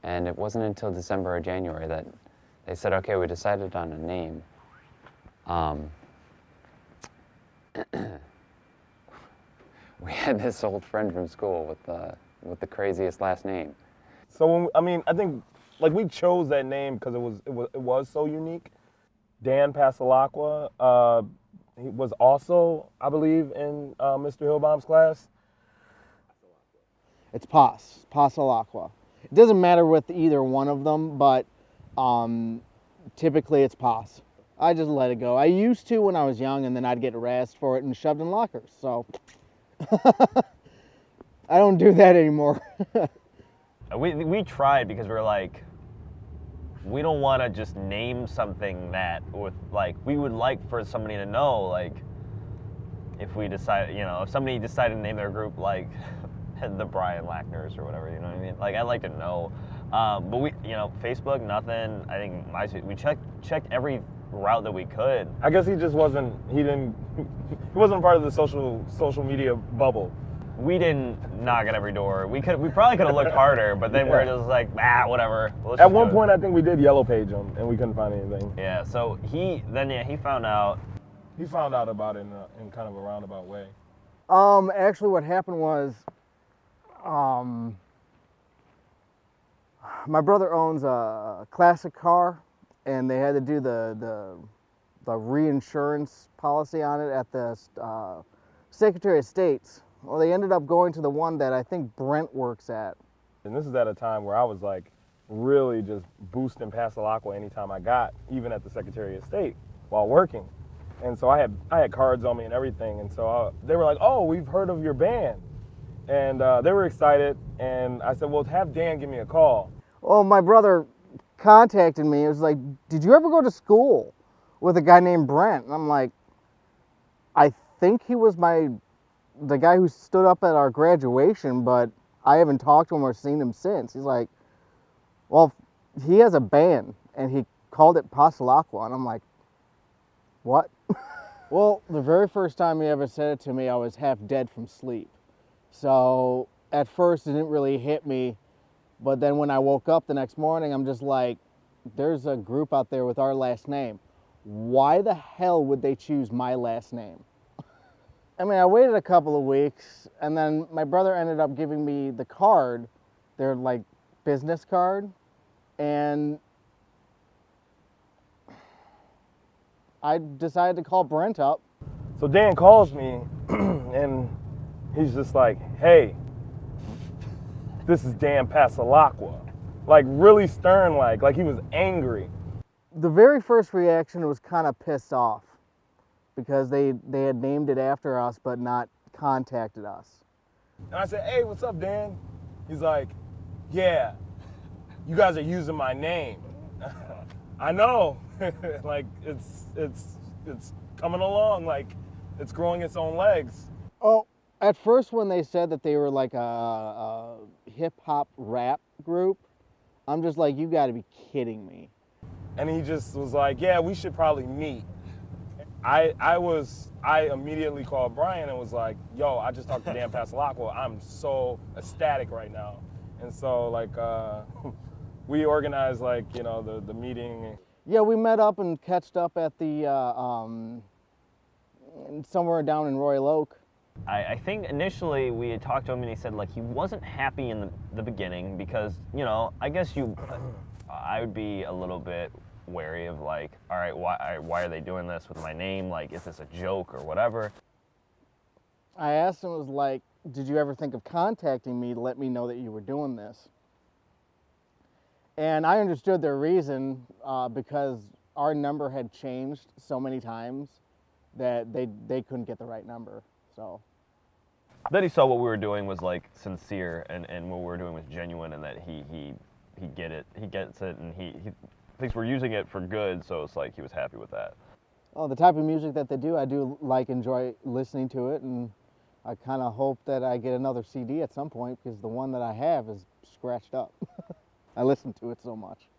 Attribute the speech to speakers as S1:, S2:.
S1: And it wasn't until December or January that they said, okay, we decided on a name. We had this old friend from school with the craziest last name.
S2: So when, I mean, I think like we chose that name because it was so unique. Dan PASSALAQUA, he was also, I believe, in Mr. Hillbaum's class.
S3: It's PASSALAQUA. It doesn't matter with either one of them, but typically it's Pass. I just let it go. I used to when I was young, and then I'd get harassed for it and shoved in lockers. So I don't do that anymore.
S4: We tried because we were like, we don't want to just name something that with like we would like for somebody to know, like if we decide, you know, if somebody decided to name their group like the Brian Lackners or whatever, you know what I mean? Like I'd like to know, but we, you know, Facebook, nothing. I think we checked every route that we could.
S2: I guess he just wasn't. He wasn't part of the social media bubble.
S4: We didn't knock at every door. We probably could have looked harder, but then we're just like, whatever.
S2: At one point, I think we did yellow page him, and we couldn't find anything.
S4: Yeah. So he found out.
S2: He found out about it in kind of a roundabout way.
S3: Actually, what happened was, my brother owns a classic car, and they had to do the reinsurance policy on it at the Secretary of State's. Well, they ended up going to the one that I think Brent works at.
S2: And this is at a time where I was like really just boosting PASSALAQUA anytime I got, even at the Secretary of State while working. And so I had cards on me and everything. And so they were like, "Oh, we've heard of your band." And they were excited. And I said, "Well, have Dan give me a call."
S3: Well, my brother contacted me. It was like, "Did you ever go to school with a guy named Brent?" And I'm like, "I think he was the guy who stood up at our graduation, but I haven't talked to him or seen him since." He's like, "Well, he has a band, and he called it PASSALAQUA." And I'm like, "What?" Well, the very first time he ever said it to me, I was half dead from sleep. So at first it didn't really hit me, but then when I woke up the next morning, I'm just like, there's a group out there with our last name. Why the hell would they choose my last name? I mean, I waited a couple of weeks, and then my brother ended up giving me the card, their like business card, and I decided to call Brent up.
S2: So Dan calls me, and he's just like, "Hey, this is Dan PASSALAQUA." Like really stern, like he was angry.
S3: The very first reaction was kind of pissed off, because they had named it after us but not contacted us.
S2: And I said, "Hey, what's up, Dan?" He's like, "Yeah, you guys are using my name." I know. Like it's coming along, like it's growing its own legs.
S3: Oh, at first when they said that they were like a hip hop rap group, I'm just like, you got to be kidding me.
S2: And he just was like, "Yeah, we should probably meet." I immediately called Brian and was like, "Yo, I just talked to Dan PASSALAQUA. I'm so ecstatic right now." And so like we organized like, you know, the meeting.
S3: Yeah, we met up and catched up at the somewhere down in Royal Oak.
S4: I think initially we had talked to him and he said like he wasn't happy in the beginning because, you know, I guess I would be a little bit wary of like, all right, why are they doing this with my name? Like, is this a joke or whatever?
S3: I asked him, was like, did you ever think of contacting me to let me know that you were doing this? And I understood their reason because our number had changed so many times that they couldn't get the right number, so.
S4: Then he saw what we were doing was like sincere and what we were doing was genuine and that he gets it and he thinks we're using it for good, so it's like he was happy with that.
S3: Oh, the type of music that they do, I do enjoy listening to it, and I kind of hope that I get another CD at some point because the one that I have is scratched up. I listen to it so much.